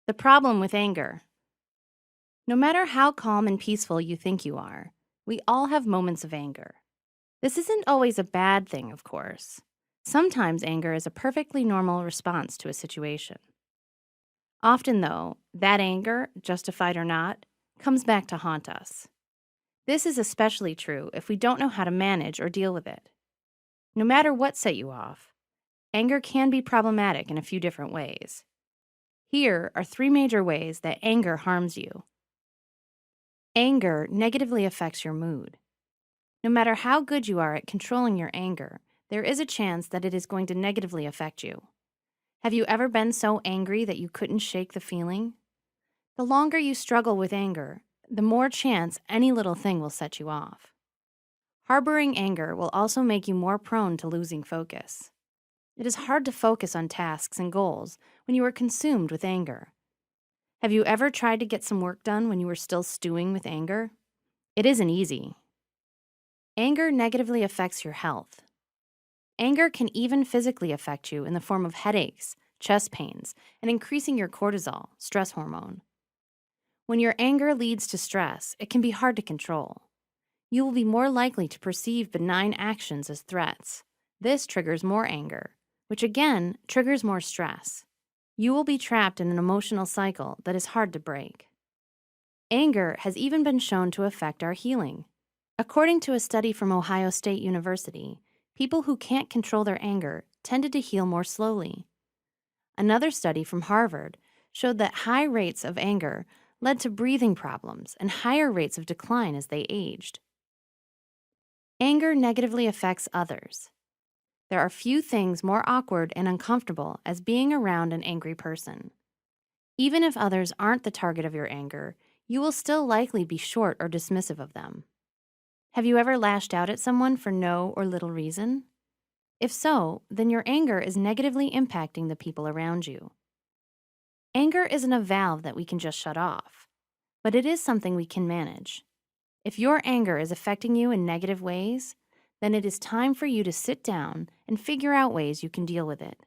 The problem with anger. No matter how calm and peaceful you think you are, we all have moments of anger. This isn't always a bad thing, of course. Sometimes anger is a perfectly normal response to a situation. Often, though, that anger, justified or not, comes back to haunt us. This is especially true if we don't know how to manage or deal with it. No matter what set you off, anger can be problematic in a few different ways. Here are 3 major ways that anger harms you. Anger negatively affects your mood. No matter how good you are at controlling your anger, there is a chance that it is going to negatively affect you. Have you ever been so angry that you couldn't shake the feeling? The longer you struggle with anger, the more chance any little thing will set you off. Harboring anger will also make you more prone to losing focus. It is hard to focus on tasks and goals when you are consumed with anger. Have you ever tried to get some work done when you were still stewing with anger? It isn't easy. Anger negatively affects your health. Anger can even physically affect you in the form of headaches, chest pains, and increasing your cortisol, stress hormone. When your anger leads to stress, it can be hard to control. You will be more likely to perceive benign actions as threats. This triggers more anger, which again triggers more stress. You will be trapped in an emotional cycle that is hard to break. Anger has even been shown to affect our healing. According to a study from Ohio State University, people who can't control their anger tended to heal more slowly. Another study from Harvard showed that high rates of anger led to breathing problems and higher rates of decline as they aged. Anger negatively affects others. There are few things more awkward and uncomfortable as being around an angry person. Even if others aren't the target of your anger, you will still likely be short or dismissive of them. Have you ever lashed out at someone for no or little reason? If so, then your anger is negatively impacting the people around you. Anger isn't a valve that we can just shut off, but it is something we can manage. If your anger is affecting you in negative ways, then it is time for you to sit down and figure out ways you can deal with it.